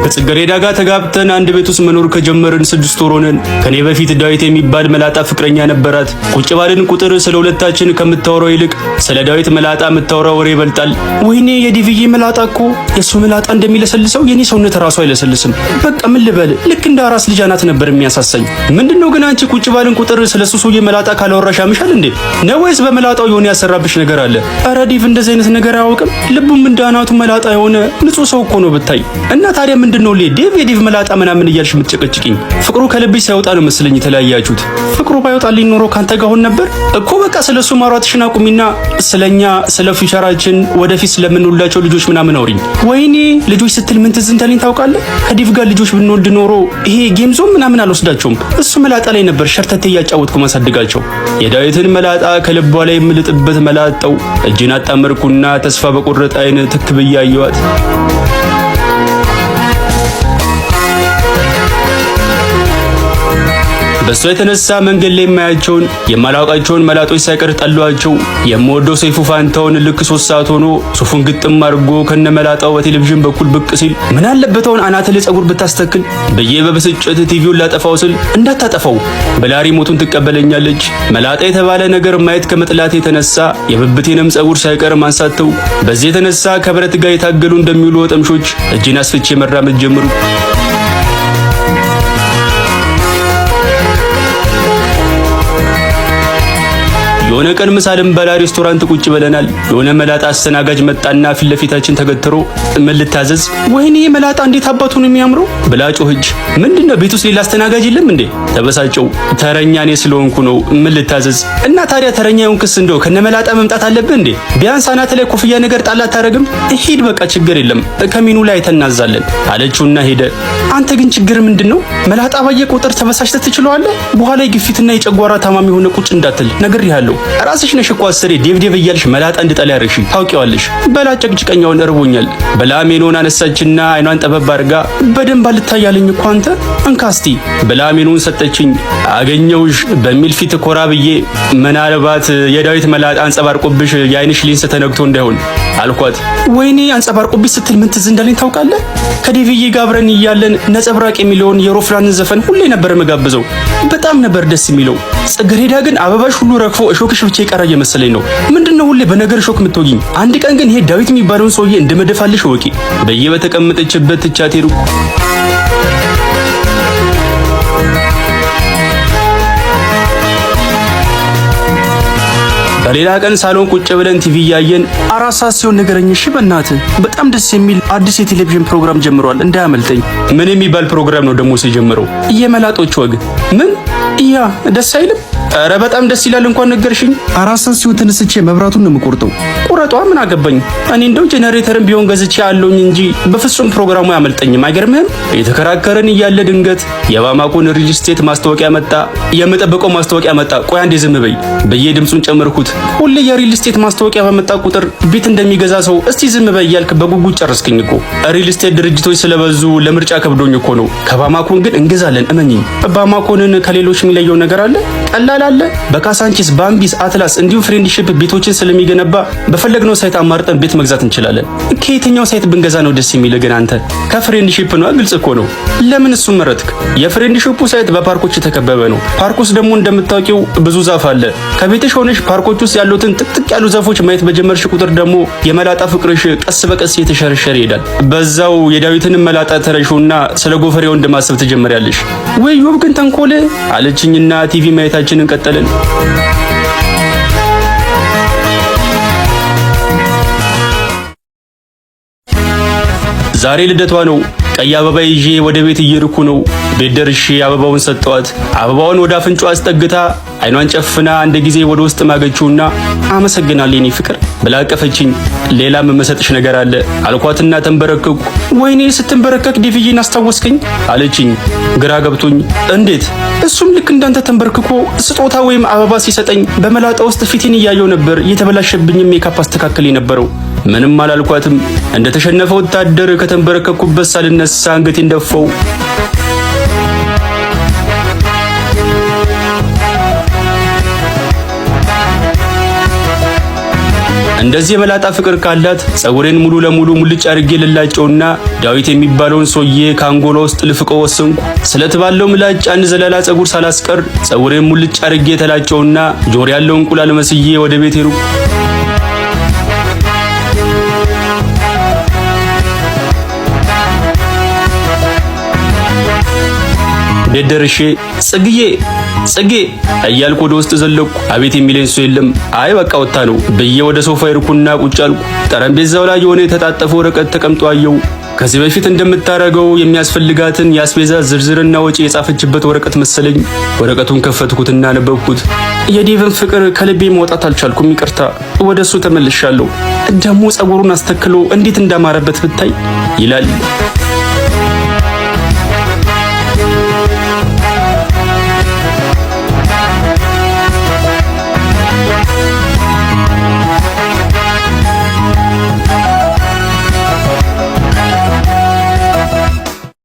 ከጽጌረዳ ጋር ተጋብተን አንድ ቤት ውስጥ መኖር ከጀመርን 6 ወር ሆነን። ከኔ በፊት ዳዊት የሚባል መላጣ ፍቅረኛ ነበራት። ቁጭ ባልን ቁጥር ስለ ሁለታችን ከምታወራው ይልቅ ስለ ዳዊት መላጣ የምታወራው ወሬ ይበልጣል። ወይኔ የዲቪዬ መላጣ እኮ የሱ መላጣ እንደሚለሰልሰው የኔ ሰውነት ራሱ አይለሰልስም። በቃ ምን ልበል፣ ልክ እንደ አራስ ልጅ አናት ነበር የሚያሳሰኝ። ምንድነው ግን አንቺ ቁጭ ባልን ቁጥር ስለሱ ሰውዬ መላጣ ካላወራሽ ያምሻል እንዴ? ነው ወይስ በመላጣው የሆነ ያሰራብሽ ነገር አለ? ኧረ ዲቭ እንደዚህ አይነት ነገር አያውቅም። ልቡም እንደ አናቱ መላጣ የሆነ ንጹህ ሰው እኮ ነው ብታይ። እና ታዲያ ምንድነው ዲቭ የዲቭ መላጣ ምናምን እያልሽ የምትጨቀጭቂኝ? ፍቅሩ ከልብሽ ሳይወጣ ነው መስለኝ የተለያያችሁት። ፍቅሩ ባይወጣልኝ ኖሮ ካንተ ጋር ሆን ነበር እኮ። በቃ ስለሱ ማውራትሽን አቁሚና ስለኛ ስለ ፊውቸራችን ወደፊት ስለምንወልዳቸው ልጆች ምናምን አውሪኝ። ወይኔ ልጆች ስትል ምን ትዝ እንዳለኝ ታውቃለህ? ከዲቭ ጋር ልጆች ብንወልድ ኖሮ ይሄ ጌም ዞን ምናምን አልወስዳቸውም። እሱ መላጣ ላይ ነበር ሸርተቴ እያጫወትኩ ማሳድጋቸው። የዳዊትን መላጣ ከልቧ ላይ የምልጥበት መላጣው እጅን አጣመርኩና ተስፋ በቆረጠ አይን ትክ ብዬ አየኋት። በሷ የተነሳ መንገድ ላይ የማያቸውን የማላውቃቸውን መላጦች ሳይቀር ጠሏቸው። የምወደው ሰይፉ ፋንታውን ልክ 3 ሰዓት ሆኖ ሱፉን ግጥም አድርጎ ከነመላጣው በቴሌቪዥን በኩል ብቅ ሲል ምን አለበት አናተ ላይ ጸጉር ብታስተክል ብዬ በብስጭት ቲቪውን ላጠፋው ስል እንዳታጠፋው ብላ ሪሞቱን ትቀበለኛለች። መላጣ የተባለ ነገር ማየት ከመጥላት የተነሳ የብብቴንም ጸጉር ሳይቀር ማንሳተው። በዚህ የተነሳ ከብረት ጋር የታገሉ እንደሚውሉ ወጠምሾች እጄን አስፍቼ መራመድ ጀምሩ። የሆነ ቀን ምሳ ልንበላ ሬስቶራንት ቁጭ ብለናል። የሆነ መላጣ አስተናጋጅ መጣና ፊት ለፊታችን ተገትሮ ምን ልታዘዝ? ወይኔ መላጣ እንዴት አባቱን የሚያምረው ብላ ጮኸች። ምንድነው ቤት ውስጥ ሌላ አስተናጋጅ የለም እንዴ? ተበሳጨው። ተረኛ እኔ ስለሆንኩ ነው። ምን ልታዘዝ? እና ታዲያ ተረኛውን ክስ እንደው ከነመላጣ መምጣት አለብህ እንዴ? ቢያንስ አናት ላይ ኮፍያ ነገር ጣል አታረግም? ሂድ በቃ ችግር የለም ከሜኑ ላይ ተናዛለን አለችውና ሄደ። አንተ ግን ችግር ምንድነው? መላጣ ባየ ቁጥር ተበሳጭተህ ትችለዋለህ። በኋላ የግፊትና የጨጓራ ታማሚ ሆነ ቁጭ እንዳትል ነግሬሃለሁ። ራስሽ ነሽ እኮ አስሬ ዴቭ እያልሽ መላጣ እንድጠላ ያረግሽ ታውቂዋለሽ። በላ ጨቅጭቀኛውን እርቦኛል ብላ ሜኑን አነሳችና አይኗን ጠበብ አድርጋ በደንብ አልታያለኝ እኮ አንተ እንካስቲ ብላ ሜኑን ሰጠችኝ። አገኘውሽ በሚል ፊት ኮራ ብዬ ምናልባት የዳዊት መላጣ አንጸባርቆብሽ የአይንሽ ሊንስ ተነግቶ እንዳይሆን አልኳት። ወይኔ አንጸባርቆብሽ ስትል ምን ትዝ እንዳለኝ ታውቃለህ? ከዴቭዬ ጋር አብረን እያለን ነጸብራቅ የሚለውን የሮፍራንን ዘፈን ሁሌ ነበር መጋብዘው። በጣም ነበር ደስ የሚለው። ጽጌረዳ ግን አበባሽ ሁሉ ረግፎ እሾክሽ ብቻ የቀረ እየመሰለኝ ነው። ምንድነው ሁሌ በነገር እሾክ የምትወጊኝ? አንድ ቀን ግን ይሄ ዳዊት የሚባለውን ሰውዬ እንደመደፋልሽ ወቂ በየ በተቀመጠችበት ትቻት ሄዱ። በሌላ ቀን ሳሎን ቁጭ ብለን ቲቪ እያየን 4 ሰዓት ሲሆን ነገረኝ። እሺ በእናትህ በጣም ደስ የሚል አዲስ የቴሌቪዥን ፕሮግራም ጀምሯል እንዳያመልጠኝ። ምን የሚባል ፕሮግራም ነው ደግሞ የጀመረው? የመላጦች ወግ። ምን ያ ደስ አይልም? ኧረ በጣም ደስ ይላል። እንኳን ነገርሽኝ። 4 ሰዓት ሲሆን ተነስቼ መብራቱን ነው የምቆርጠው። ቁረጧ ምን አገባኝ? እኔ እንደው ጄኔሬተርን ቢሆን ገዝቼ አለውኝ እንጂ በፍጹም ፕሮግራሙ አያመልጠኝም። አይገርምህም? የተከራከረን እያለ ድንገት የባማኮን ሪል ስቴት ማስታወቂያ መጣ። የምጠብቀው ማስታወቂያ መጣ። ቆይ አንዴ ዝም በይ ብዬ ድምጹን ጨመርኩት። ሁሌ የሪል ስቴት ማስታወቂያ በመጣ ቁጥር ቤት እንደሚገዛ ሰው እስቲ ዝም በይ እያልክ በጉጉት ጨረስከኝ እኮ። ሪል ስቴት ድርጅቶች ስለበዙ ለምርጫ ከብዶኝ እኮ ነው። ከባማኮን ግን እንገዛለን እመኚኝ። ባማኮንን ከሌሎች የሚለየው ነገር አለ። ቀላል አለ። በካሳንቺስ፣ ባምቢስ፣ አትላስ እንዲሁም ፍሬንድሺፕ ቤቶችን ስለሚገነባ በፈለግነው ሳይት አማርጠን ቤት መግዛት እንችላለን። ከየትኛው ሳይት ብንገዛ ነው ደስ የሚል? ግን አንተ ከፍሬንድሺፕ ነው። ግልጽ እኮ ነው። ለምን እሱን መረጥክ? የፍሬንድሺፑ ሳይት በፓርኮች የተከበበ ነው። ፓርክ ውስጥ ደግሞ እንደምታውቂው ብዙ ዛፍ አለ። ከቤትሽ ሆነሽ ፓርኮች ውስጥ ያሉትን ጥቅጥቅ ያሉ ዛፎች ማየት በጀመርሽ ቁጥር ደግሞ የመላጣ ፍቅርሽ ቀስ በቀስ እየተሸረሸረ ይሄዳል። በዛው የዳዊትን መላጣ ተረሹና ስለ ጎፈሬው እንደማሰብ ትጀምሪያለሽ። ወይ ዮብ ግን ተንኮል አለችኝና ቲቪ ማየታችንን ቀጠልን። ዛሬ ልደቷ ነው። ቀይ አበባ ይዤ ወደ ቤት እየሄድኩ ነው። ቤት ደርሼ አበባውን ሰጠዋት። አበባውን ወደ አፍንጫዋ አስጠግታ አይኗን ጨፍና አንድ ጊዜ ወደ ውስጥ ማገችውና አመሰግናለሁ የኔ ፍቅር ብላ አቀፈችኝ። ሌላም መሰጥሽ ነገር አለ አልኳትና ተንበረከኩ። ወይኔ ስትንበረከክ ዴቪዬን አስታወስከኝ አለችኝ። ግራ ገብቶኝ እንዴት? እሱም ልክ እንዳንተ ተንበርክኮ ስጦታ ወይም አበባ ሲሰጠኝ በመላጣ ውስጥ ፊቴን እያየው ነበር የተበላሸብኝ ሜካፕ አስተካክል የነበረው። ምንም አላልኳትም። እንደተሸነፈ ወታደር ከተንበረከኩበት ሳልነሳ አንገቴን ደፋው። እንደዚህ የመላጣ ፍቅር ካላት ጸጉሬን ሙሉ ለሙሉ ሙልጭ አድርጌ ልላጨውና ዳዊት የሚባለውን ሰውዬ ከአንጎላ ውስጥ ልፍቀው ወሰንኩ። ስለተባለው ምላጭ አንድ ዘለላ ጸጉር ሳላስቀር ጸጉሬን ሙልጭ አድርጌ ተላጨውና ጆሮ ያለው እንቁላል መስዬ ወደ ቤት ሄድኩ። ቤት ደርሼ ጽጌ እያልኩ ወደ ውስጥ ዘለቅኩ። አቤት የሚለኝ ሰው የለም። አይ በቃ ወጣ ነው ብዬ ወደ ሶፋ ይርኩና ቁጭ አልኩ። ጠረጴዛው ላይ የሆነ የተጣጠፈ ወረቀት ተቀምጦ አየሁ። ከዚህ በፊት እንደምታረገው የሚያስፈልጋትን የአስቤዛ ዝርዝርና ወጪ የጻፈችበት ወረቀት መሰለኝ። ወረቀቱን ከፈትኩትና አነበብኩት። የዴቭን ፍቅር ከልቤ ማውጣት አልቻልኩም። ይቅርታ፣ ወደሱ ተመልሻለሁ። ደግሞ ጸጉሩን አስተክሎ እንዴት እንዳማረበት ብታይ ይላል።